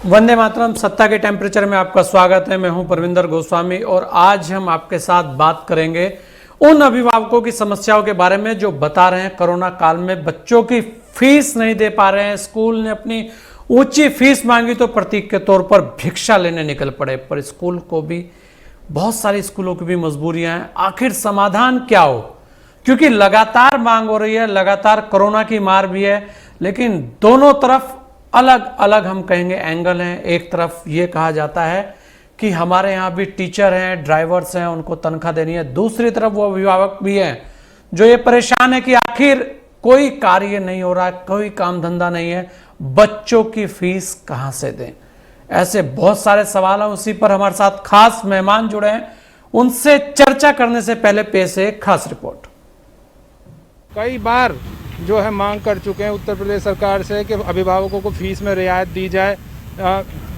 वंदे मातरम। सत्ता के टेम्परेचर में आपका स्वागत है। मैं हूं परविंदर गोस्वामी और आज हम आपके साथ बात करेंगे उन अभिभावकों की समस्याओं के बारे में जो बता रहे हैं कोरोना काल में बच्चों की फीस नहीं दे पा रहे हैं। स्कूल ने अपनी ऊंची फीस मांगी तो प्रतीक के तौर पर भिक्षा लेने निकल पड़े, पर स्कूल को भी, बहुत सारे स्कूलों की भी मजबूरियां हैं। आखिर समाधान क्या हो, क्योंकि लगातार मांग हो रही है, लगातार कोरोना की मार भी है, लेकिन दोनों तरफ अलग अलग हम कहेंगे एंगल हैं। एक तरफ ये कहा जाता है कि हमारे यहाँ भी टीचर हैं, ड्राइवर्स हैं, उनको तनख्वाह देनी है। दूसरी तरफ वो अभिभावक भी हैं जो ये परेशान है कि आखिर कोई कार्य नहीं हो रहा, कोई काम धंधा नहीं है, बच्चों की फीस कहां से दें। ऐसे बहुत सारे सवाल हैं। उसी पर हमारे साथ खास मेहमान जुड़े हैं, उनसे चर्चा करने से पहले पेश है एक खास रिपोर्ट। कई बार जो है मांग कर चुके हैं उत्तर प्रदेश सरकार से कि अभिभावकों को फीस में रियायत दी जाए,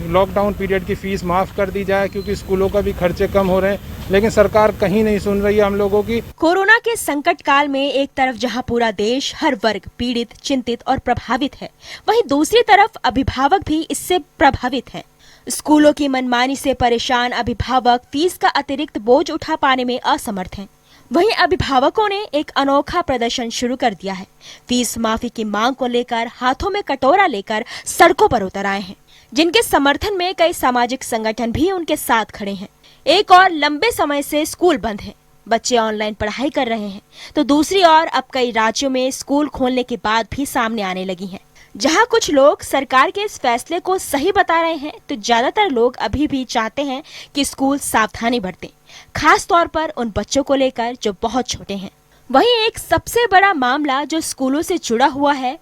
लॉकडाउन पीरियड की फीस माफ़ कर दी जाए, क्योंकि स्कूलों का भी खर्चे कम हो रहे हैं, लेकिन सरकार कहीं नहीं सुन रही है हम लोगों की। कोरोना के संकट काल में एक तरफ जहां पूरा देश, हर वर्ग पीड़ित, चिंतित और प्रभावित है, वहीं दूसरी तरफ अभिभावक भी इससे प्रभावित हैं। स्कूलों की मनमानी से परेशान अभिभावक फीस का अतिरिक्त बोझ उठा पाने में असमर्थ हैं। वहीं अभिभावकों ने एक अनोखा प्रदर्शन शुरू कर दिया है। फीस माफी की मांग को लेकर हाथों में कटोरा लेकर सड़कों पर उतर आए हैं, जिनके समर्थन में कई सामाजिक संगठन भी उनके साथ खड़े हैं। एक और लंबे समय से स्कूल बंद हैं, बच्चे ऑनलाइन पढ़ाई कर रहे हैं, तो दूसरी ओर अब कई राज्यों में स्कूल खोलने के बाद भी सामने आने लगी हैं। जहां कुछ लोग सरकार के इस फैसले को सही बता रहे हैं, तो ज्यादातर लोग अभी भी चाहते हैं कि स्कूल सावधानी बरतें, खास तौर पर उन बच्चों को लेकर जो बहुत छोटे हैं। वहीं एक सबसे बड़ा मामला जो स्कूलों से जुड़ा हुआ है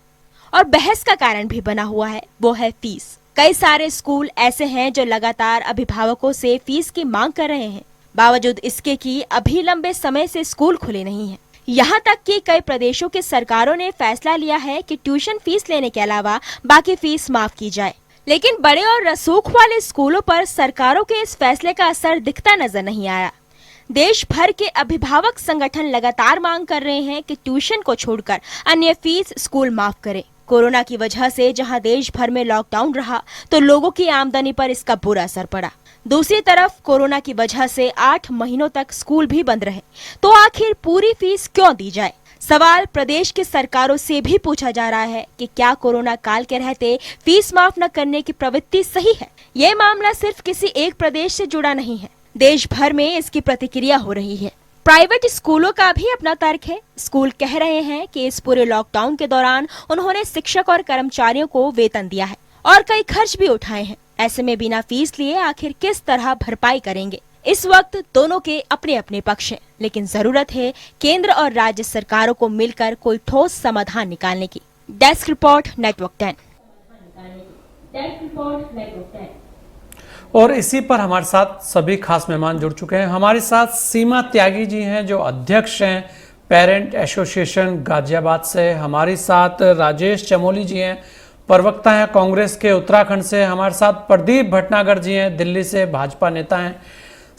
और बहस का कारण भी बना हुआ है, वो है फीस। कई सारे स्कूल ऐसे हैं जो लगातार अभिभावकों से फीस की मांग कर रहे हैं, बावजूद इसके कि अभी लंबे समय से स्कूल खुले नहीं हैं। यहाँ तक कि कई प्रदेशों के सरकारों ने फैसला लिया है कि ट्यूशन फीस लेने के अलावा बाकी फीस माफ की जाए, लेकिन बड़े और रसूख वाले स्कूलों पर सरकारों के इस फैसले का असर दिखता नजर नहीं आया। देश भर के अभिभावक संगठन लगातार मांग कर रहे हैं कि ट्यूशन को छोड़कर अन्य फीस स्कूल माफ करे। कोरोना की वजह से जहां देश भर में लॉकडाउन रहा, तो लोगों की आमदनी पर इसका बुरा असर पड़ा। दूसरी तरफ कोरोना की वजह से 8 महीनों तक स्कूल भी बंद रहे, तो आखिर पूरी फीस क्यों दी जाए? सवाल प्रदेश के सरकारों से भी पूछा जा रहा है कि क्या कोरोना काल के रहते फीस माफ न करने की प्रवृत्ति सही है? ये मामला सिर्फ किसी एक प्रदेश से जुड़ा नहीं है, देश भर में इसकी प्रतिक्रिया हो रही है। प्राइवेट स्कूलों का भी अपना तर्क है। स्कूल कह रहे हैं कि इस पूरे लॉकडाउन के दौरान उन्होंने शिक्षक और कर्मचारियों को वेतन दिया है और कई खर्च भी उठाए हैं। ऐसे में बिना फीस लिए आखिर किस तरह भरपाई करेंगे? इस वक्त दोनों के अपने अपने पक्ष हैं, लेकिन जरूरत है केंद्र और राज्य सरकारों को मिलकर कोई ठोस समाधान निकालने की। Desk report, network 10। और इसी पर हमारे साथ सभी खास मेहमान जुड़ चुके हैं। हमारे साथ सीमा त्यागी जी हैं जो अध्यक्ष हैं पेरेंट एसोसिएशन गाजियाबाद से। हमारे साथ राजेश चमोली जी हैं, प्रवक्ता हैं कांग्रेस के उत्तराखंड से। हमारे साथ प्रदीप भटनागर जी हैं, दिल्ली से भाजपा नेता हैं।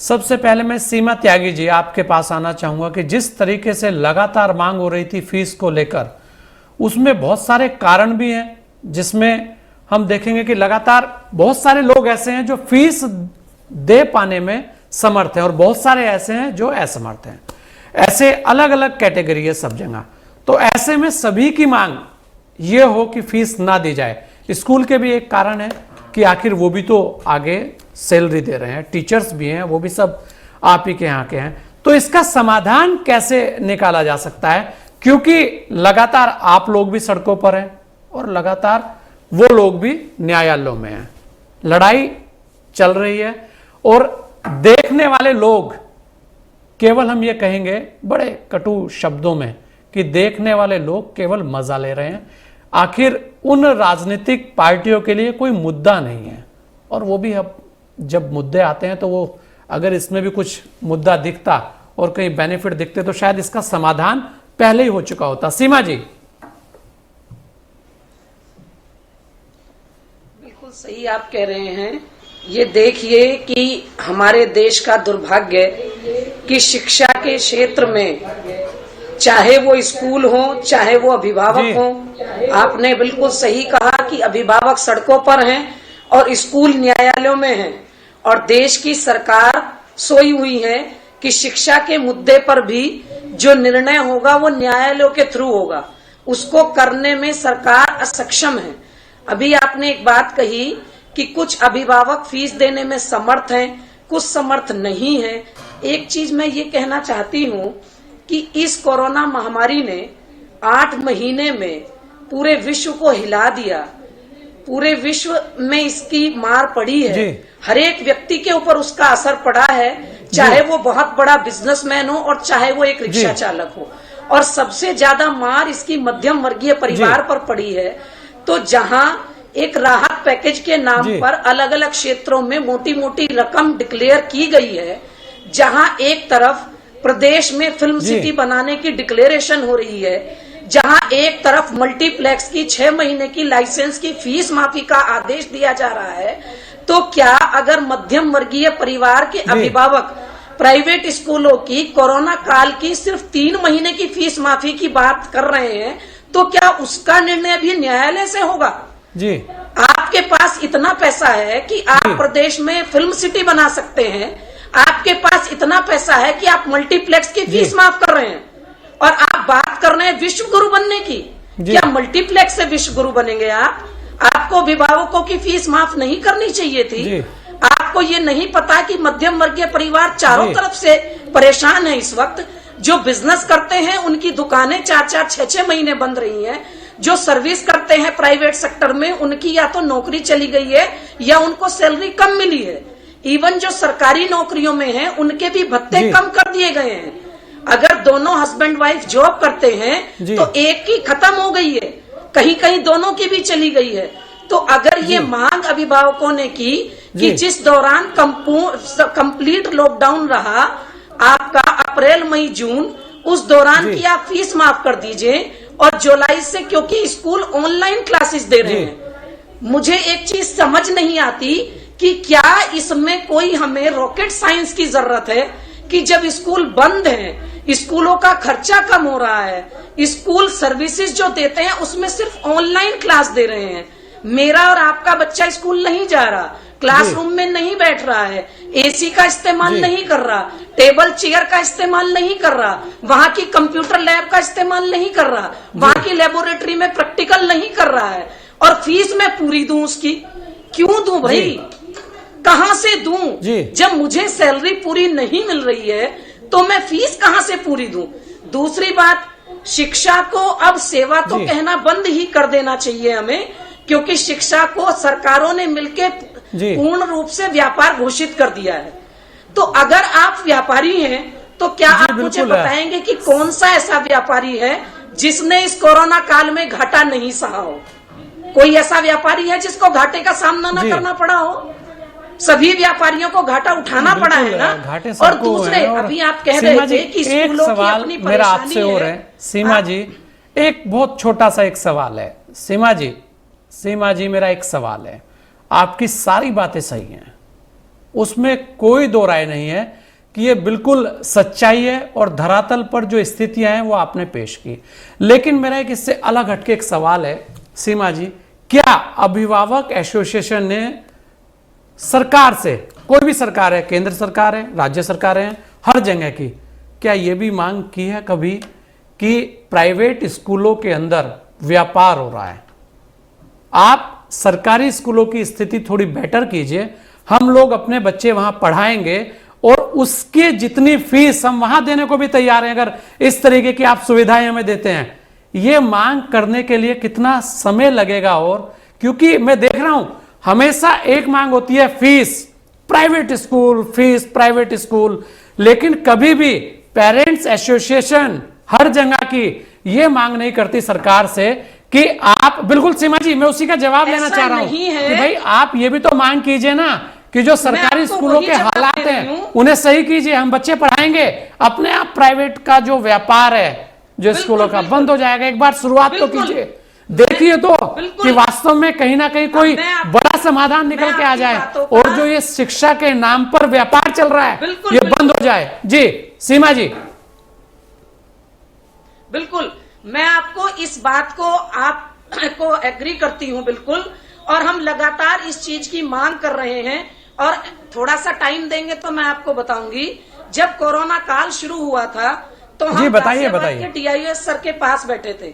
सबसे पहले मैं सीमा त्यागी जी आपके पास आना चाहूँगा कि जिस तरीके से लगातार मांग हो रही थी फीस को लेकर, उसमें बहुत सारे कारण भी हैं, जिसमें हम देखेंगे कि लगातार बहुत सारे लोग ऐसे हैं जो फीस दे पाने में समर्थ हैं और बहुत सारे ऐसे हैं जो असमर्थ हैं। ऐसे अलग अलग कैटेगरी है सब जगह। तो ऐसे में सभी की मांग ये हो कि फीस ना दी जाए। स्कूल के भी एक कारण है कि आखिर वो भी तो आगे सैलरी दे रहे हैं, टीचर्स भी हैं, वो भी सब आप ही के यहाँ के हैं। तो इसका समाधान कैसे निकाला जा सकता है? क्योंकि लगातार आप लोग भी सड़कों पर हैं और लगातार वो लोग भी न्यायालयों में हैं, लड़ाई चल रही है और देखने वाले लोग, केवल हम ये कहेंगे बड़े कटु शब्दों में कि देखने वाले लोग केवल मजा ले रहे हैं। आखिर उन राजनीतिक पार्टियों के लिए कोई मुद्दा नहीं है, और वो भी अब जब मुद्दे आते हैं तो वो अगर इसमें भी कुछ मुद्दा दिखता और कहीं बेनिफिट दिखते तो शायद इसका समाधान पहले ही हो चुका होता। सीमा जी। बिल्कुल सही आप कह रहे हैं। ये देखिए कि हमारे देश का दुर्भाग्य कि शिक्षा के क्षेत्र में, चाहे वो स्कूल हो चाहे वो अभिभावक हो, आपने बिल्कुल सही कहा कि अभिभावक सड़कों पर हैं और स्कूल न्यायालयों में हैं और देश की सरकार सोई हुई है कि शिक्षा के मुद्दे पर भी जो निर्णय होगा वो न्यायालयों के थ्रू होगा, उसको करने में सरकार असक्षम है। अभी आपने एक बात कही कि कुछ अभिभावक फीस देने में समर्थ हैं, कुछ समर्थ नहीं है। एक चीज मैं ये कहना चाहती हूँ कि इस कोरोना महामारी ने 8 महीने में पूरे विश्व को हिला दिया, पूरे विश्व में इसकी मार पड़ी है, हर एक व्यक्ति के ऊपर उसका असर पड़ा है, चाहे वो बहुत बड़ा बिजनेसमैन हो और चाहे वो एक रिक्शा चालक हो, और सबसे ज्यादा मार इसकी मध्यम वर्गीय परिवार पर पड़ी है। तो जहां एक राहत पैकेज के नाम पर अलग अलग क्षेत्रों में मोटी मोटी रकम डिक्लेयर की गई है, जहां एक तरफ प्रदेश में फिल्म सिटी बनाने की डिक्लेरेशन हो रही है, जहां एक तरफ मल्टीप्लेक्स की 6 महीने की लाइसेंस की फीस माफी का आदेश दिया जा रहा है, तो क्या अगर मध्यम वर्गीय परिवार के अभिभावक प्राइवेट स्कूलों की कोरोना काल की सिर्फ 3 महीने की फीस माफी की बात कर रहे हैं, तो क्या उसका निर्णय भी न्यायालय से होगा? जी, आपके पास इतना पैसा है कि आप प्रदेश में फिल्म सिटी बना सकते हैं, आपके पास इतना पैसा है कि आप मल्टीप्लेक्स की फीस माफ कर रहे हैं, और आप बात कर रहे हैं विश्व गुरु बनने की। क्या मल्टीप्लेक्स से विश्व गुरु बनेंगे आप? आपको अभिभावकों की फीस माफ नहीं करनी चाहिए थी? आपको ये नहीं पता कि मध्यम वर्गीय परिवार चारों तरफ से परेशान है इस वक्त? जो बिजनेस करते हैं उनकी दुकानें 4-4, 6-6 महीने बंद रही हैं, जो सर्विस करते हैं प्राइवेट सेक्टर में उनकी या तो नौकरी चली गई है या उनको सैलरी कम मिली है, इवन जो सरकारी नौकरियों में हैं उनके भी भत्ते कम कर दिए गए हैं। अगर दोनों हस्बैंड वाइफ जॉब करते हैं तो एक की खत्म हो गई है, कहीं कहीं दोनों की भी चली गई है। तो अगर ये मांग अभिभावकों ने की कि जिस दौरान कंप्लीट लॉकडाउन रहा आपका अप्रैल मई जून, उस दौरान की आप फीस माफ कर दीजिए, और जुलाई से क्योंकि स्कूल ऑनलाइन क्लासेस दे रहे हैं, मुझे एक चीज समझ नहीं आती कि क्या इसमें कोई हमें रॉकेट साइंस की जरूरत है कि जब स्कूल बंद है, स्कूलों का खर्चा कम हो रहा है, स्कूल सर्विसेज जो देते हैं उसमें सिर्फ ऑनलाइन क्लास दे रहे हैं, मेरा और आपका बच्चा स्कूल नहीं जा रहा, क्लासरूम में नहीं बैठ रहा है, एसी का इस्तेमाल नहीं कर रहा, टेबल चेयर का इस्तेमाल नहीं कर रहा, वहाँ की कंप्यूटर लैब का इस्तेमाल नहीं कर रहा, वहाँ की लेबोरेटरी में प्रैक्टिकल नहीं कर रहा है, और फीस मैं पूरी दूं उसकी? क्यों दूं भाई? कहाँ से दूं? जब मुझे सैलरी पूरी नहीं मिल रही है तो मैं फीस कहाँ से पूरी दूं? दूसरी बात, शिक्षा को अब सेवा तो कहना बंद ही कर देना चाहिए हमें, क्योंकि शिक्षा को सरकारों ने मिलकर पूर्ण रूप से व्यापार घोषित कर दिया है। तो अगर आप व्यापारी हैं तो क्या आप मुझे बताएंगे कि कौन सा ऐसा व्यापारी है जिसने इस कोरोना काल में घाटा नहीं सहा हो? कोई ऐसा व्यापारी है जिसको घाटे का सामना न करना पड़ा हो? सभी व्यापारियों को घाटा उठाना पड़ा है ना। और दूसरे, अभी आप कह रहे थे कि स्कूलों की अपनी मेरा आपसे हो रहा है सीमा जी, एक बहुत छोटा सा एक सवाल है सीमा जी मेरा एक सवाल है। आपकी सारी बातें सही हैं, उसमें कोई दो राय नहीं है कि ये बिल्कुल सच्चाई है और धरातल पर जो स्थितियां हैं वो आपने पेश की। लेकिन मेरा एक इससे अलग हटके एक सवाल है सीमा जी, क्या अभिभावक एसोसिएशन ने सरकार से, कोई भी सरकार है, केंद्र सरकार है, राज्य सरकार है, हर जगह की, क्या ये भी मांग की है कभी कि प्राइवेट स्कूलों के अंदर व्यापार हो रहा है, आप सरकारी स्कूलों की स्थिति थोड़ी बेटर कीजिए, हम लोग अपने बच्चे वहां पढ़ाएंगे और उसके जितनी फीस हम वहां देने को भी तैयार हैं, अगर इस तरीके की आप सुविधाएं हमें देते हैं। ये मांग करने के लिए कितना समय लगेगा? और क्योंकि मैं देख रहा हूं हमेशा एक मांग होती है फीस प्राइवेट स्कूल, लेकिन कभी भी पेरेंट्स एसोसिएशन हर जगह की ये मांग नहीं करती सरकार से कि आप, बिल्कुल सीमा जी मैं उसी का जवाब लेना चाह रहा हूं कि भाई आप ये भी तो मांग कीजिए ना कि जो सरकारी स्कूलों के हालात हैं उन्हें सही कीजिए, हम बच्चे पढ़ाएंगे, अपने आप प्राइवेट का जो व्यापार है जो स्कूलों का बंद हो जाएगा। एक बार शुरुआत तो कीजिए, देखिए तो कि वास्तव में कहीं ना कहीं कोई बड़ा समाधान निकल के आ जाए और जो ये शिक्षा के नाम पर व्यापार चल रहा है ये बंद हो जाए। जी सीमा जी। बिल्कुल, मैं आपको इस बात को आपको एग्री करती हूं बिल्कुल, और हम लगातार इस चीज की मांग कर रहे हैं। और थोड़ा सा टाइम देंगे तो मैं आपको बताऊंगी, जब कोरोना काल शुरू हुआ था तो हम बताइए। के DIOS सर के पास बैठे थे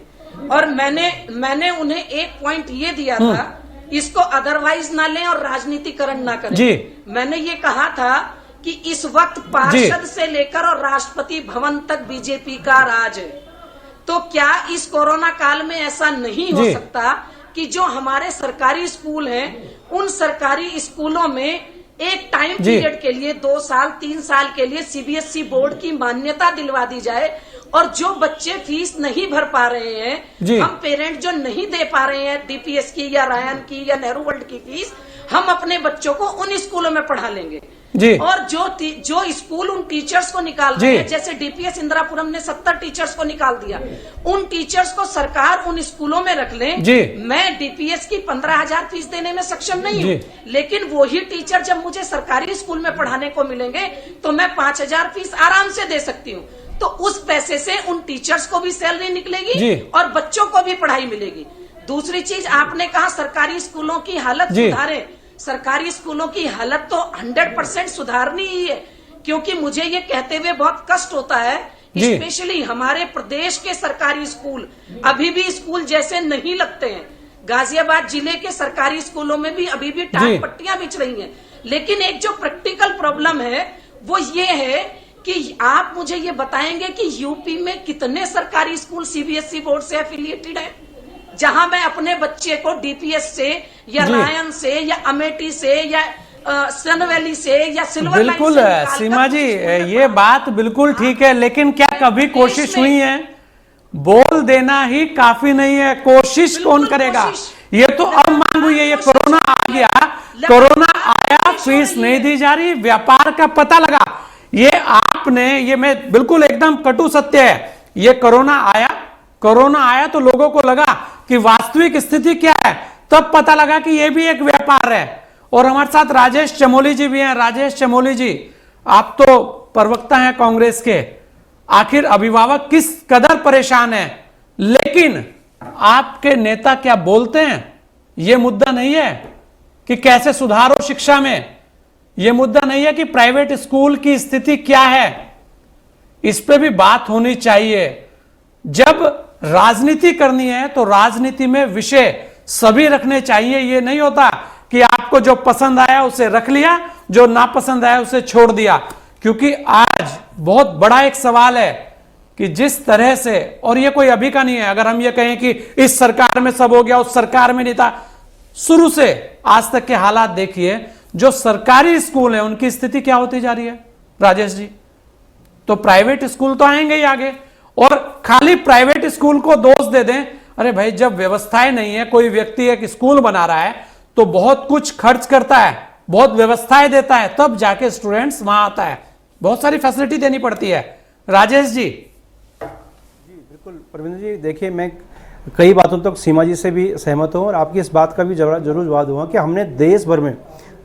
और मैंने उन्हें एक पॉइंट ये दिया था, इसको अदरवाइज ना लें और राजनीतिकरण ना करें जी। मैंने ये कहा था कि इस वक्त पार्षद से लेकर और राष्ट्रपति भवन तक बीजेपी का राज है, तो क्या इस कोरोना काल में ऐसा नहीं हो सकता कि जो हमारे सरकारी स्कूल हैं उन सरकारी स्कूलों में एक टाइम पीरियड के लिए 2 साल 3 साल के लिए CBSE बोर्ड की मान्यता दिलवा दी जाए, और जो बच्चे फीस नहीं भर पा रहे हैं, हम पेरेंट जो नहीं दे पा रहे हैं DPS की या रायन की या नेहरू वर्ल्ड की फीस, हम अपने बच्चों को उन स्कूलों में पढ़ा लेंगे जी। और जो स्कूल उन टीचर्स को निकाल रहे हैं, जैसे DPS इंदिरापुरम ने 70 टीचर्स को निकाल दिया, उन टीचर्स को सरकार उन स्कूलों में रख लें जी। मैं DPS की 15,000 फीस देने में सक्षम नहीं हूँ, लेकिन वही टीचर जब मुझे सरकारी स्कूल में पढ़ाने को मिलेंगे तो मैं 5,000 फीस आराम से दे सकती हूँ। तो उस पैसे से उन टीचर्स को भी सैलरी निकलेगी और बच्चों को भी पढ़ाई मिलेगी। दूसरी चीज, आपने कहा सरकारी स्कूलों की हालत सुधारें। सरकारी स्कूलों की हालत तो 100% सुधारनी ही है, क्योंकि मुझे ये कहते हुए बहुत कष्ट होता है, स्पेशली हमारे प्रदेश के सरकारी स्कूल अभी भी स्कूल जैसे नहीं लगते हैं। गाजियाबाद जिले के सरकारी स्कूलों में भी अभी भी टाट पट्टियां बिछ रही हैं। लेकिन एक जो प्रैक्टिकल प्रॉब्लम है वो ये है कि आप मुझे ये बताएंगे कि यूपी में कितने सरकारी स्कूल CBSE बोर्ड से एफिलिएटेड है, जहां मैं अपने बच्चे को DPS से या रायन से या अमेठी से या सन वैली से या सिल्वर लाइन से बिल्कुल सीमा जी, ये बात बिल्कुल ठीक है, लेकिन क्या कभी कोशिश हुई है? बोल देना ही काफी नहीं है, कोशिश कौन करेगा? ये तो अब मांग हुई है, ये कोरोना आ गया, कोरोना आया, फीस नहीं दी जा रही, व्यापार का पता लगा। ये आपने, ये मैं बिल्कुल एकदम कटु सत्य है, ये कोरोना आया तो लोगों को लगा कि वास्तविक स्थिति क्या है, तब पता लगा कि ये भी एक व्यापार है। और हमारे साथ राजेश चमोली जी भी हैं। राजेश चमोली जी, आप तो प्रवक्ता हैं कांग्रेस के, आखिर अभिभावक किस कदर परेशान हैं, लेकिन आपके नेता क्या बोलते हैं? यह मुद्दा नहीं है कि कैसे सुधार हो शिक्षा में, यह मुद्दा नहीं है कि प्राइवेट स्कूल की स्थिति क्या है, इस पे भी बात होनी चाहिए। जब राजनीति करनी है तो राजनीति में विषय सभी रखने चाहिए। यह नहीं होता कि आपको जो पसंद आया उसे रख लिया, जो नापसंद आया उसे छोड़ दिया। क्योंकि आज बहुत बड़ा एक सवाल है कि जिस तरह से, और ये कोई अभी का नहीं है, अगर हम ये कहें कि इस सरकार में सब हो गया, उस सरकार में नहीं था, शुरू से आज तक के हालात देखिए, जो सरकारी स्कूल है उनकी स्थिति क्या होती जा रही है राजेश जी। तो प्राइवेट स्कूल तो आएंगे ही आगे, और खाली प्राइवेट स्कूल को दोष दे दें, अरे भाई जब व्यवस्थाएं नहीं है, कोई व्यक्ति एक स्कूल बना रहा है तो बहुत कुछ खर्च करता है, बहुत व्यवस्थाएं देता है, तब जाके स्टूडेंट्स वहां आता है, बहुत सारी फैसिलिटी देनी पड़ती है। राजेश जी। बिल्कुल परविंदर जी, देखिए मैं कई बातों तक सीमा जी से भी सहमत हूँ और आपकी इस बात का भी जरूर जवाब दूंगा कि हमने देश भर में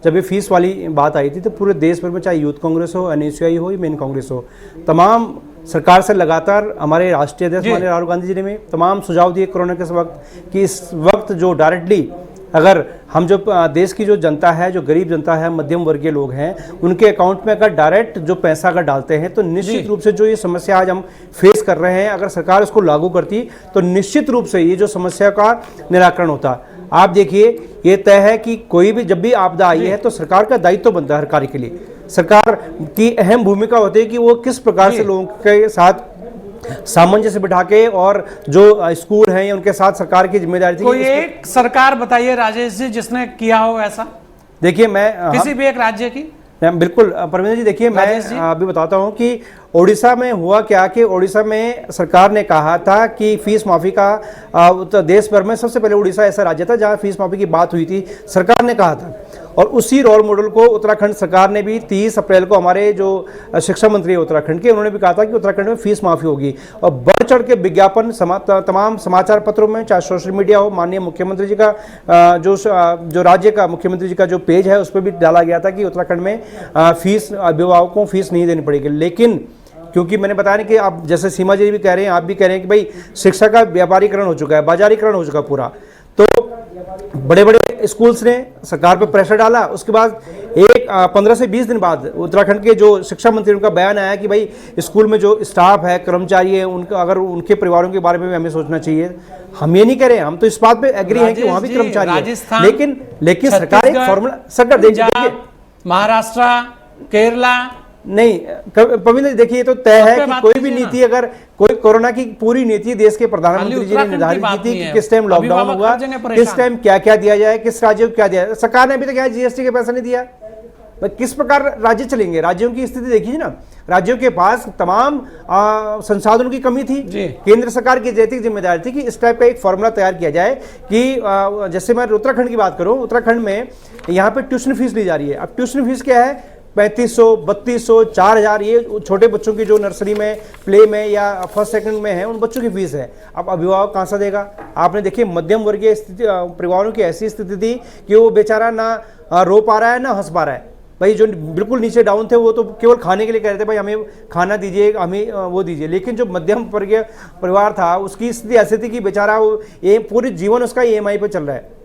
जब ये फीस वाली बात आई थी तो पूरे देश भर में, चाहे यूथ कांग्रेस हो, NSUI हो या मेन कांग्रेस हो, तमाम सरकार से लगातार हमारे राष्ट्रीय अध्यक्ष माननीय राहुल गांधी जी ने भी तमाम सुझाव दिए कोरोना के वक्त कि इस वक्त जो डायरेक्टली अगर हम जो देश की जो जनता है, जो गरीब जनता है, मध्यम वर्गीय लोग हैं, उनके अकाउंट में अगर डायरेक्ट जो पैसा अगर डालते हैं तो निश्चित रूप से जो ये समस्या आज हम फेस कर रहे हैं, अगर सरकार इसको लागू करती तो निश्चित रूप से ये जो समस्या का निराकरण होता। आप देखिए, ये तय है कि कोई भी जब भी आपदा आई है तो सरकार का दायित्व बनता है हर कार्य के लिए। सरकार की अहम भूमिका होती है कि वो किस प्रकार से लोगों के साथ सामंजस्य बिठा के, और जो स्कूल हैं उनके साथ सरकार की जिम्मेदारी थी। कोई एक सरकार बताइए राजेश जी जिसने किया हो ऐसा? देखिए मैं किसी भी एक राज्य की? बिल्कुल परविंदर जी, देखिए मैं अभी बताता हूं कि ओडिशा में हुआ क्या कि ओडिशा में सरकार ने कहा था कि फीस माफी का, तो देश भर में सबसे पहले ओडिशा ऐसा राज्य था जहां फीस माफी की बात हुई थी, सरकार ने कहा था। और उसी रोल मॉडल को उत्तराखंड सरकार ने भी 30 अप्रैल को, हमारे जो शिक्षा मंत्री है उत्तराखंड के, उन्होंने भी कहा था कि उत्तराखंड में फीस माफी होगी। और बढ़ चढ़ के विज्ञापन तमाम समाचार पत्रों में, चाहे सोशल मीडिया हो, माननीय मुख्यमंत्री जी का जो राज्य का मुख्यमंत्री जी का जो पेज है उस पर भी डाला गया था कि उत्तराखंड में फीस, अभिभावकों को फीस नहीं देनी पड़ेगी। लेकिन क्योंकि मैंने बताया नहीं कि आप जैसे सीमा जी भी कह रहे हैं, आप भी कह रहे हैं कि भाई शिक्षा का व्यापारीकरण हो चुका है, बाजारीकरण हो चुका है पूरा, तो बड़े बड़े स्कूल्स ने सरकार पर प्रेशर डाला। उसके बाद 15 से 20 दिन बाद उत्तराखंड के जो शिक्षा मंत्री, उनका बयान आया कि भाई स्कूल में जो स्टाफ है, कर्मचारी है, उनका अगर उनके परिवारों के बारे में भी हमें सोचना चाहिए। हम ये नहीं कह रहे हैं, हम तो इस बात पे एग्री हैं कि वहां भी कर्मचारी है, लेकिन सरकार एक फॉर्मूला, सरकार देखिए महाराष्ट्र, केरला नहीं, पवित्र देखिए, ये तो तय है कि कोई भी नीति, अगर कोई कोरोना की पूरी नीति देश के प्रधानमंत्री जी ने निर्धारित की थी कि किस टाइम लॉकडाउन होगा, किस टाइम क्या क्या दिया जाए, किस राज्य को क्या दिया जाए। सरकार ने अभी तक जीएसटी के पैसा नहीं दिया। किस प्रकार राज्य चलेंगे? राज्यों की स्थिति देखिए ना, राज्यों के पास तमाम संसाधनों की कमी थी। केंद्र सरकार की नैतिक जिम्मेदारी थी कि इस टाइप का एक फॉर्मूला तैयार किया जाए कि जैसे मैं उत्तराखंड की बात करूं, उत्तराखंड में यहाँ पे ट्यूशन फीस ली जा रही है। अब ट्यूशन फीस क्या है? 3500, 3200, 4000, ये छोटे बच्चों की जो नर्सरी में, प्ले में या फर्स्ट सेकंड में है, उन बच्चों की फीस है। अब अभिभावक कहाँ से देगा? आपने देखिए मध्यम वर्गीय स्थिति परिवारों की ऐसी स्थिति थी कि वो बेचारा ना रो पा रहा है ना हंस पा रहा है। भाई जो बिल्कुल नीचे डाउन थे वो तो केवल खाने के लिए कह रहे थे, भाई हमें खाना दीजिए, हमें वो दीजिए। लेकिन जो मध्यम वर्गीय परिवार था, उसकी स्थिति ऐसी थी कि बेचारा वो पूरे जीवन उसका EMI पर चल रहा है।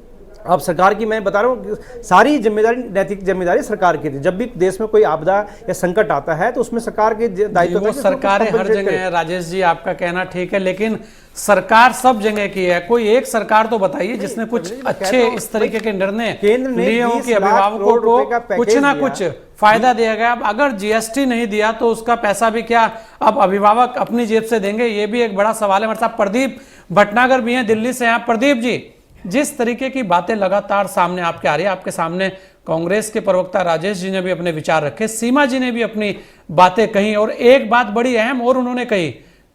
अब सरकार की, मैं बता रहा हूँ, सारी जिम्मेदारी, नैतिक जिम्मेदारी सरकार की थी। जब भी देश में कोई आपदा या संकट आता है तो उसमें सरकार के दायित्व, सरकारें हर जगह है। राजेश जी, आपका कहना ठीक है, लेकिन सरकार सब जगह की है। कोई एक सरकार तो बताइए जिसने कुछ अच्छे इस तरीके के निर्णय लिए हो कि अभिभावकों को कुछ ना कुछ फायदा दिया गया। अब अगर GST नहीं दिया तो उसका पैसा भी क्या अब अभिभावक अपनी जेब से देंगे? ये भी एक बड़ा सवाल है। हमारे साथ प्रदीप भटनागर भी हैं दिल्ली से। आप प्रदीप जी, जिस तरीके की बातें लगातार सामने आपके आ रही है, आपके सामने कांग्रेस के प्रवक्ता राजेश जी ने भी अपने विचार रखे, सीमा जी ने भी अपनी बातें कही, और एक बात बड़ी अहम और उन्होंने कही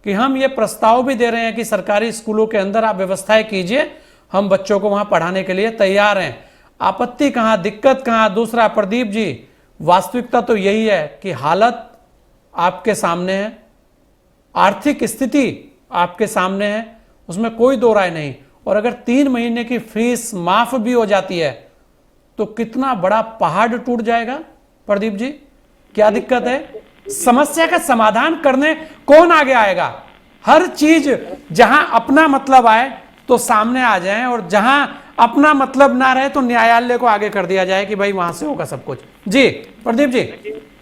कि हम ये प्रस्ताव भी दे रहे हैं कि सरकारी स्कूलों के अंदर आप व्यवस्थाएं कीजिए, हम बच्चों को वहां पढ़ाने के लिए तैयार हैं। आपत्ति कहां, दिक्कत कहां? दूसरा, प्रदीप जी, वास्तविकता तो यही है कि हालत आपके सामने है, आर्थिक स्थिति आपके सामने है, उसमें कोई दो राय नहीं। और अगर 3 महीने की फीस माफ भी हो जाती है तो कितना बड़ा पहाड़ टूट जाएगा? प्रदीप जी, क्या दिक्कत है? समस्या का समाधान करने कौन आगे आएगा? हर चीज जहां अपना मतलब आए तो सामने आ जाए, और जहां अपना मतलब ना रहे तो न्यायालय को आगे कर दिया जाए कि भाई वहां से होगा सब कुछ। जी प्रदीप जी,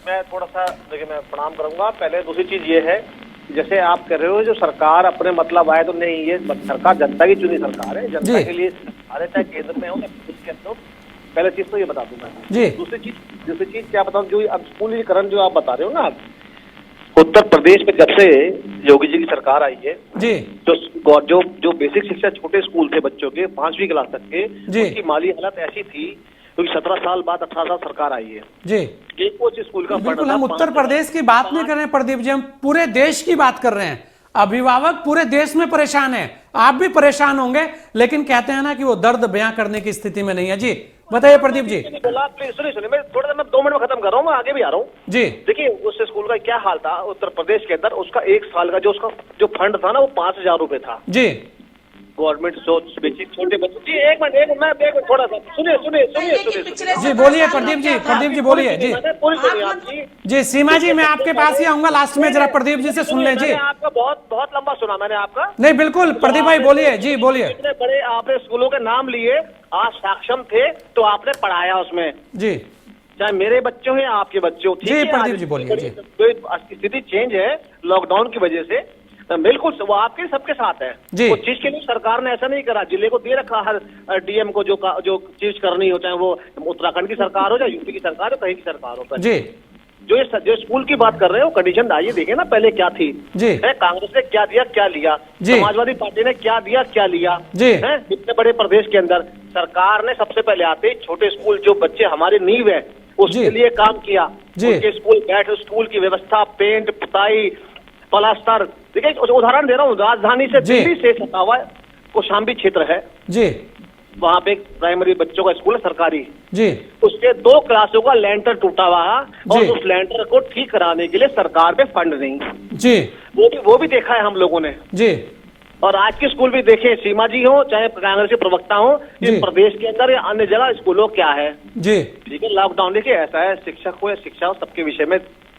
मैं थोड़ा सा देखिए, मैं प्रणाम करूंगा। पहले दूसरी चीज ये है, जैसे आप कह रहे हो जो सरकार अपने मतलब आए तो नहीं, ये सरकार जनता की चुनी सरकार है, जनता के लिए सरकार है, चाहे केंद्र में हो या उसके अंदर। पहले चीज तो ये बता दूं मैं जी। दूसरी चीज क्या बताऊं, जो अब स्कूलीकरण जो आप बता रहे हो ना, उत्तर प्रदेश में जब से योगी जी की सरकार आई है जी, जो बेसिक शिक्षा छोटे स्कूल थे बच्चों के 5वीं क्लास तक के, उनकी माली हालत ऐसी थी क्योंकि 17 साल बाद 18 साल सरकार आई है जी। एक कोच स्कूल का बिल्कुल, हम उत्तर प्रदेश की बात नहीं कर रहे हैं प्रदीप जी, हम पूरे देश की बात कर रहे हैं। अभिभावक पूरे देश में परेशान है, आप भी परेशान होंगे, लेकिन कहते हैं ना कि वो दर्द बयां करने की स्थिति में नहीं है। जी बताइए प्रदीप जी। सुनिए, मैं थोड़ा सा, मैं 2 मिनट में खत्म कर रहा हूँ, मैं आगे भी आ रहा हूँ जी। देखिए उस स्कूल का क्या हाल था उत्तर प्रदेश के अंदर, उसका 1 साल का जो फंड था ना, वो 5000 रुपए था जी। गवर्नमेंट छोटे बच्चे जी, एक मिनट थोड़ा सा सुनिए जी, बोलिए प्रदीप जी बोलिए जी। जी सीमा जी, मैं आपके पास ही आऊंगा लास्ट में, जरा प्रदीप जी से सुन लें जी। आपका बहुत लंबा सुना मैंने आपका। नहीं बिल्कुल प्रदीप भाई बोलिए जी, बोलिए। इतने बड़े आपने स्कूलों के नाम लिए, आज सक्षम थे तो आपने पढ़ाया उसमें जी, चाहे मेरे बच्चे हो या आपके बच्चे हो। जी प्रदीप जी बोलिए जी। स्थिति चेंज है लॉकडाउन की वजह से, बिल्कुल वो आपके सबके साथ है जी। उस चीज के लिए सरकार ने ऐसा नहीं करा, जिले को दे रखा हर DM को जो चीज करनी हो, चाहे वो उत्तराखंड की सरकार हो, चाहे यूपी की सरकार हो, कहीं की सरकार हो जी। जो स्कूल की बात कर रहे हो, कंडीशन आइए देखें ना पहले क्या थी जी। कांग्रेस ने क्या दिया क्या लिया, समाजवादी पार्टी ने क्या दिया क्या लिया जी। इतने बड़े प्रदेश के अंदर सरकार ने सबसे पहले आते छोटे स्कूल, जो बच्चे हमारी नींव है, उसके लिए काम किया। उनके स्कूल की व्यवस्था, पेंट पुताई, प्लास्टर। देखिए उदाहरण दे रहा हूँ, राजधानी से दिल्ली से सटा हुआ कौशाम्बी क्षेत्र है जी, वहाँ पे एक प्राइमरी बच्चों का स्कूल है सरकारी जी, उसके 2 क्लासों का लेंटर टूटा हुआ और उस लेंटर को ठीक कराने के लिए सरकार पे फंड नहीं जी। वो भी देखा है हम लोगों ने जी। और आज के स्कूल भी देखे, सीमा जी हो चाहे कांग्रेस के प्रवक्ता हो, इस प्रदेश के अंदर या अन्य जगह स्कूलों क्या है जी। देखिए लॉकडाउन, देखिए ऐसा है, शिक्षक हो या शिक्षा हो, सबके विषय में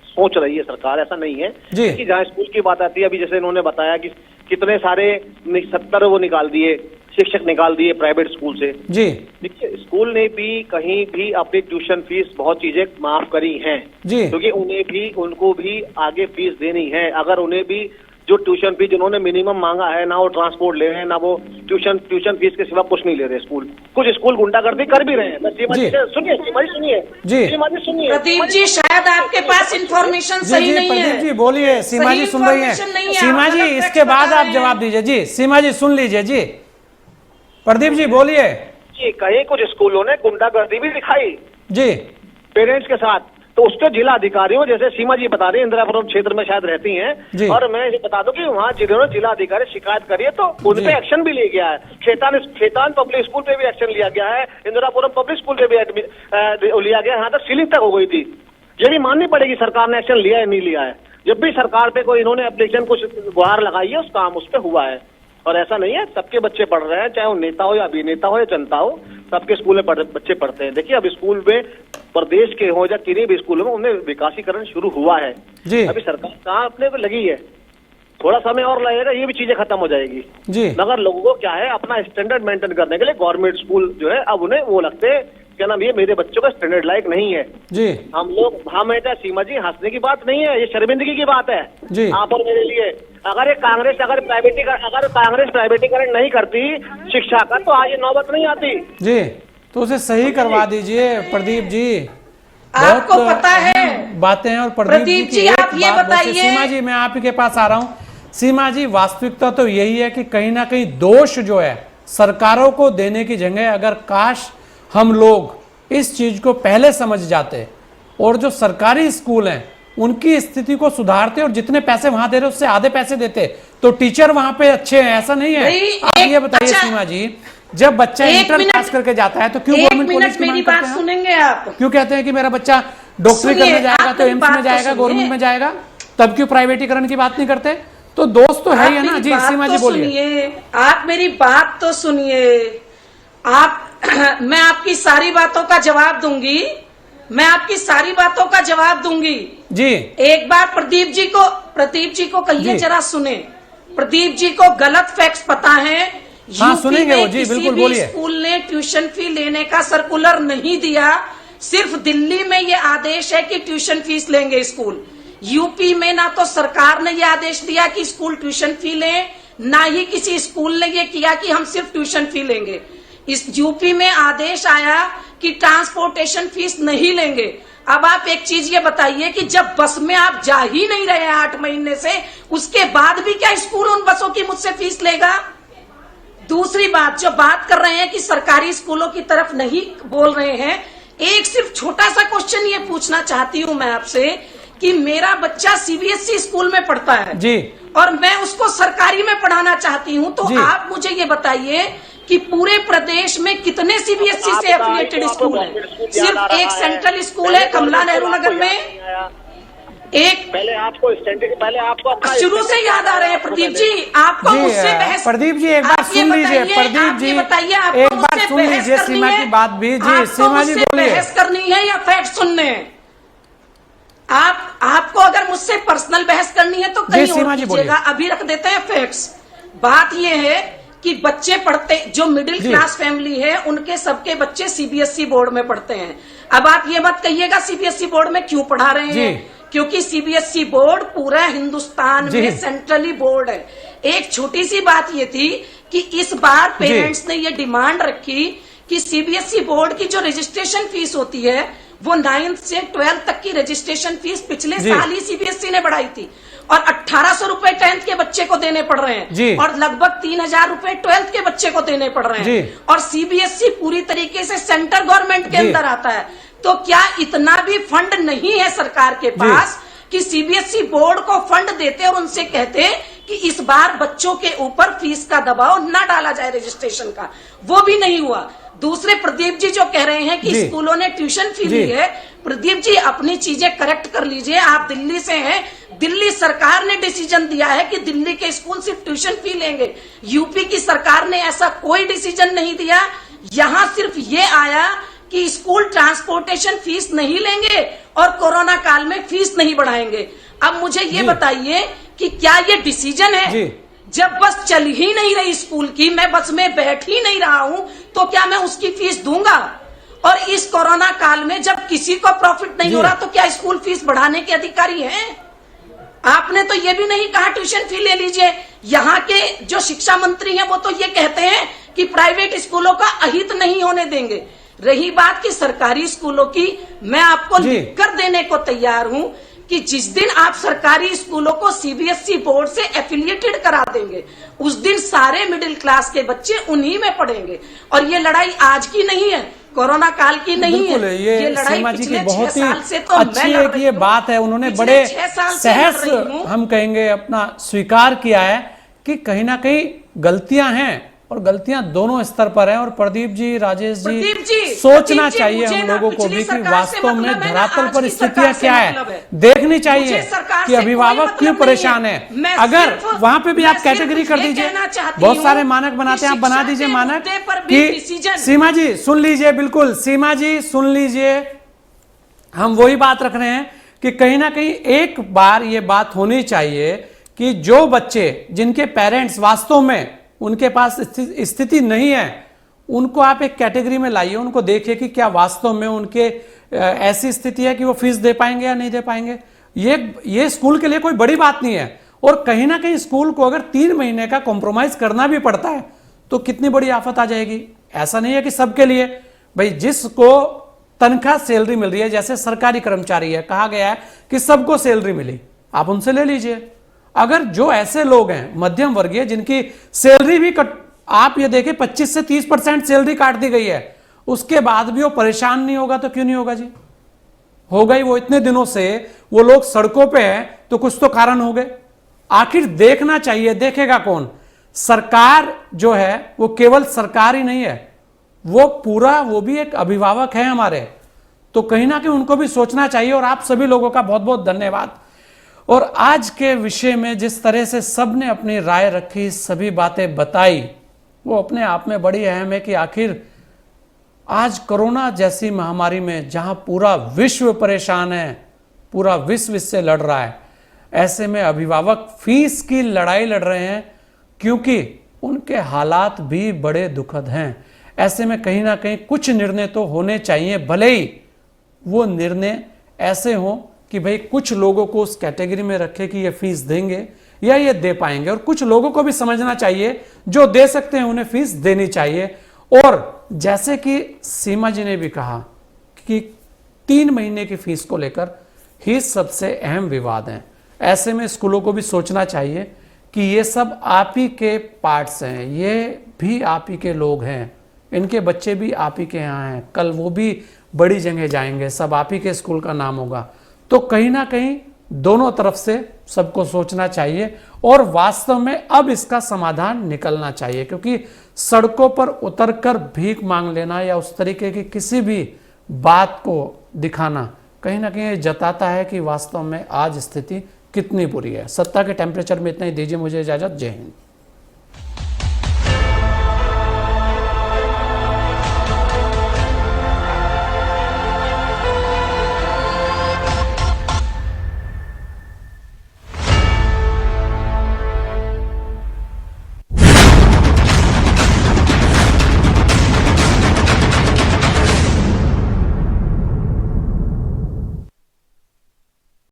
सोच रही है सरकार, ऐसा नहीं है कि जहाँ स्कूल की बात आती है, अभी जैसे इन्होंने बताया कि कितने सारे 70 वो निकाल दिए, शिक्षक निकाल दिए प्राइवेट स्कूल से। जी देखिए, स्कूल ने भी कहीं भी अपनी ट्यूशन फीस बहुत चीजें माफ करी हैं जी, क्योंकि उनको भी आगे फीस देनी है। अगर उन्हें भी जो ट्यूशन फीस जिन्होंने मिनिमम मांगा है, ना वो ट्रांसपोर्ट ले रहे हैं, ना वो ट्यूशन फीस के सिवा कुछ नहीं ले रहे स्कूल। कुछ स्कूल गुंडागर्दी कर भी रहे हैं। सुनिए सीमा जी, सुनिए जी सीमा जी, सुनिए प्रदीप जी, शायद आपके पास इंफॉर्मेशन सही नहीं है। प्रदीप जी बोलिए, सीमा जी सुन रही हैं। सीमा जी इसके बाद आप जवाब दीजिए। जी सीमा जी सुन लीजिए। जी प्रदीप जी बोलिए। जी, कहीं कुछ स्कूलों ने गुंडागर्दी भी दिखाई जी पेरेंट्स के साथ, तो उसके जिला अधिकारियों, जैसे सीमा जी बता रही है इंदिरापुरम क्षेत्र में शायद रहती हैं, और मैं ये बता दूं कि वहाँ जिन्होंने जिला अधिकारी शिकायत करी है तो उन पे एक्शन भी लिया गया है। खेतान पब्लिक स्कूल पे भी एक्शन लिया गया है, इंदिरापुरम पब्लिक स्कूल पे भी लिया गया है, यहाँ तक सीलिंग तक हो गई थी। ये भी माननी पड़ेगी सरकार ने एक्शन लिया है नहीं लिया है। जब भी सरकार पे कोई इन्होंने एप्लीकेशन कुछ गुहार लगाई है, उस काम उस पर हुआ है। और ऐसा नहीं है, सबके बच्चे पढ़ रहे हैं, चाहे वो नेता हो या अभिनेता हो या जनता हो, सबके स्कूल में बच्चे पढ़ते हैं। देखिए, अब स्कूल में प्रदेश के हो या किन्हीं भी स्कूलों में उन्हें विकासीकरण शुरू हुआ है जी। अभी सरकार कहाँ अपने को लगी है, थोड़ा समय और लगेगा, ये भी चीजें खत्म हो जाएगी जी। मगर लोगों को क्या है, अपना स्टैंडर्ड मेंटेन करने के लिए गवर्नमेंट स्कूल जो है अब उन्हें वो लगते हैं क्या नाम, ये मेरे बच्चों का स्टैंडर्ड लायक नहीं है जी। हम ऐसा सीमा जी हंसने की बात नहीं है, ये शर्मिंदगी की बात है जी। आप और मेरे लिए। अगर ये कांग्रेस अगर कांग्रेस प्राइवेटीकरण नहीं करती शिक्षा का, तो आज ये नौबत नहीं आती जी। तो उसे सही करवा दीजिए प्रदीप जी। आपको पता है बातें हैं। और प्रदीप जी आप ये बताइए। सीमा जी मैं आप ही के पास आ रहा हूँ। सीमा जी, वास्तविकता तो यही है कि कहीं ना कहीं दोष जो है सरकारों को देने की जगह अगर काश हम लोग इस चीज को पहले समझ जाते और जो सरकारी स्कूल हैं उनकी स्थिति को सुधारते और जितने पैसे वहां दे रहे उससे आधे पैसे देते तो टीचर वहां पे अच्छे हैं। ऐसा नहीं है। आप ये बताइए सीमा जी, जब बच्चा इंटर पास करके जाता है तो क्यों गवर्नमेंट कॉलेज की मेरी बात सुनेंगे आप? क्यों कहते हैं कि मेरा बच्चा डॉक्टरी करने जाएगा तो एम्स में जाएगा, गवर्नमेंट में जाएगा, तब क्यों प्राइवेटीकरण की बात नहीं करते? तो दोस्त तो है ही ना। जी सीमा जी बोलिए। आप मेरी बात तो सुनिए। आप मैं आपकी सारी बातों का जवाब दूंगी, मैं आपकी सारी बातों का जवाब दूंगी जी। एक बार प्रदीप जी को कहिए जरा सुने। प्रदीप जी को गलत फैक्ट्स पता है। हाँ, सुनेंगे वो जी, बिल्कुल बोलिए। स्कूल ने ट्यूशन फी लेने का सर्कुलर नहीं दिया, सिर्फ दिल्ली में ये आदेश है कि ट्यूशन फीस लेंगे स्कूल। यूपी में ना तो सरकार ने ये आदेश दिया कि स्कूल ट्यूशन फी लें, ना ही किसी स्कूल ने ये किया कि हम सिर्फ ट्यूशन फी लेंगे। इस यूपी में आदेश आया कि ट्रांसपोर्टेशन फीस नहीं लेंगे। अब आप एक चीज ये बताइए कि जब बस में आप जा ही नहीं रहे हैं 8 महीने से, उसके बाद भी क्या स्कूल उन बसों की मुझसे फीस लेगा? दूसरी बात, जो बात कर रहे हैं कि सरकारी स्कूलों की तरफ नहीं बोल रहे हैं, एक सिर्फ छोटा सा क्वेश्चन ये पूछना चाहती हूं मैं आपसे कि मेरा बच्चा सीबीएसई स्कूल में पढ़ता है जी, और मैं उसको सरकारी में पढ़ाना चाहती हूं, तो आप मुझे ये बताइए कि पूरे प्रदेश में कितने सीबीएसई से एफिलिएटेड स्कूल हैं? सिर्फ एक सेंट्रल स्कूल है कमला नेहरू नगर में, एक। पहले आपको शुरू से याद आ रहे हैं प्रदीप जी, आपको मुझसे बहस। प्रदीप जी एक बार सुन लीजिए। प्रदीप जी बताइए, एक बार सुन लीजिए सीमा की बात भी। जी सीमा जी बोलिए। बहस करनी है या फैक्ट सुनने हैं? आपको अगर मुझसे पर्सनल बहस करनी है तो कहीं और कीजिएगा, अभी रख देते हैं फैक्ट्स। बात यह है कि बच्चे पढ़ते, जो मिडिल क्लास फैमिली है उनके सबके बच्चे सीबीएसई बोर्ड में पढ़ते हैं। अब आप ये मत कहिएगा सीबीएसई बोर्ड में क्यों पढ़ा रहे हैं, क्योंकि सीबीएसई बोर्ड पूरा हिंदुस्तान में सेंट्रली बोर्ड है। एक छोटी सी बात ये थी कि इस बार पेरेंट्स ने ये डिमांड रखी कि सीबीएसई बोर्ड की जो रजिस्ट्रेशन फीस होती है वो 9th से 12th तक की रजिस्ट्रेशन फीस पिछले साल ही सीबीएसई ने बढ़ाई थी और 1800 रुपए 10th के बच्चे को देने पड़ रहे हैं और लगभग 3000 रुपए 12th के बच्चे को देने पड़ रहे हैं। और सीबीएसई पूरी तरीके से सेंट्रल गवर्नमेंट के अंदर आता है। तो क्या इतना भी फंड नहीं है सरकार के पास कि सीबीएसई बोर्ड को फंड देते और उनसे कहते कि इस बार बच्चों के ऊपर फीस का दबाव न डाला जाए रजिस्ट्रेशन का? वो भी नहीं हुआ। दूसरे प्रदीप जी जो कह रहे हैं कि स्कूलों ने ट्यूशन फी ली है, प्रदीप जी अपनी चीजें करेक्ट कर लीजिए। आप दिल्ली से हैं, दिल्ली सरकार ने डिसीजन दिया है कि दिल्ली के स्कूल सिर्फ ट्यूशन फी लेंगे। यूपी की सरकार ने ऐसा कोई डिसीजन नहीं दिया। यहां सिर्फ ये आया कि स्कूल ट्रांसपोर्टेशन फीस नहीं लेंगे और कोरोना काल में फीस नहीं बढ़ाएंगे। अब मुझे ये बताइए कि क्या ये डिसीजन है? जब बस चल ही नहीं रही स्कूल की, मैं बस में बैठ ही नहीं रहा हूं, तो क्या मैं उसकी फीस दूंगा? और इस कोरोना काल में जब किसी को प्रॉफिट नहीं हो रहा, तो क्या स्कूल फीस बढ़ाने के अधिकारी हैं? आपने तो ये भी नहीं कहा ट्यूशन फी ले लीजिए। यहाँ के जो शिक्षा मंत्री हैं वो तो ये कहते हैं कि प्राइवेट स्कूलों का अहित नहीं होने देंगे। रही बात की सरकारी स्कूलों की, मैं आपको लिख कर देने को तैयार हूं कि जिस दिन आप सरकारी स्कूलों को सीबीएसई बोर्ड से एफिलिएटेड करा देंगे, उस दिन सारे मिडिल क्लास के बच्चे उन्हीं में पढ़ेंगे। और ये लड़ाई आज की नहीं है, कोरोना काल की नहीं है, ये लड़ाई सीमा जी की पिछले 6 बहुत ही साल से तो अच्छी एक ये बात है। उन्होंने बड़े सहज हम कहेंगे अपना स्वीकार किया है कि कहीं ना कहीं गलतियां हैं, और गलतियां दोनों स्तर पर हैं। और प्रदीप जी, राजेश जी, सोचना चाहिए हम लोगों को भी कि वास्तव में धरातल पर स्थितियां क्या है, देखनी चाहिए कि अभिभावक क्यों परेशान है। अगर वहां पे भी आप कैटेगरी कर दीजिए, बहुत सारे मानक बनाते हैं, आप बना दीजिए मानक कि सीमा जी सुन लीजिए, बिल्कुल सीमा जी सुन लीजिए, हम वही बात रख रहे हैं कि कहीं ना कहीं एक बार ये बात होनी चाहिए कि जो बच्चे जिनके पेरेंट्स वास्तव में उनके पास स्थिति नहीं है, उनको आप एक कैटेगरी में लाइए, उनको देखिए कि क्या वास्तव में उनके ऐसी स्थिति है कि वो फीस दे पाएंगे या नहीं दे पाएंगे। ये स्कूल के लिए कोई बड़ी बात नहीं है। और कहीं ना कहीं स्कूल को अगर 3 महीने का कॉम्प्रोमाइज करना भी पड़ता है तो कितनी बड़ी आफत आ जाएगी। ऐसा नहीं है कि सबके लिए, भाई जिसको तनख्वाह सैलरी मिल रही है, जैसे सरकारी कर्मचारी है, कहा गया है कि सबको सैलरी मिली, आप उनसे ले लीजिए। अगर जो ऐसे लोग हैं मध्यम वर्गीय जिनकी सैलरी भी आप ये देखें 25 से 30% सैलरी काट दी गई है, उसके बाद भी वो परेशान नहीं होगा तो क्यों नहीं होगा जी? होगा ही। वो इतने दिनों से वो लोग सड़कों पे हैं तो कुछ तो कारण हो गए। आखिर देखना चाहिए, देखेगा कौन? सरकार जो है वो केवल सरकार ही नहीं है, वो भी एक अभिभावक है हमारे, तो कहीं ना कहीं उनको भी सोचना चाहिए। और आप सभी लोगों का बहुत बहुत धन्यवाद। और आज के विषय में जिस तरह से सबने अपनी राय रखी, सभी बातें बताई, वो अपने आप में बड़ी अहम है कि आखिर आज कोरोना जैसी महामारी में जहां पूरा विश्व परेशान है, पूरा विश्व इससे लड़ रहा है, ऐसे में अभिभावक फीस की लड़ाई लड़ रहे हैं क्योंकि उनके हालात भी बड़े दुखद हैं। ऐसे में कहीं ना कहीं कुछ निर्णय तो होने चाहिए, भले ही वो निर्णय ऐसे हों कि भाई कुछ लोगों को उस कैटेगरी में रखे कि ये फीस देंगे या ये दे पाएंगे, और कुछ लोगों को भी समझना चाहिए जो दे सकते हैं उन्हें फीस देनी चाहिए। और जैसे कि सीमा जी ने भी कहा कि 3 महीने की फीस को लेकर ही सबसे अहम विवाद है। ऐसे में स्कूलों को भी सोचना चाहिए कि ये सब आप ही के पार्ट्स हैं, ये भी आप ही के लोग हैं, इनके बच्चे भी आप ही के यहाँ हैं, कल वो भी बड़ी जगह जाएंगे, सब आप ही के स्कूल का नाम होगा। तो कहीं ना कहीं दोनों तरफ से सबको सोचना चाहिए और वास्तव में अब इसका समाधान निकलना चाहिए, क्योंकि सड़कों पर उतरकर भीख मांग लेना या उस तरीके की किसी भी बात को दिखाना कहीं ना कहीं जताता है कि वास्तव में आज स्थिति कितनी बुरी है। सत्ता के टेम्परेचर में इतना ही दीजिए मुझे इजाजत। जय हिंद।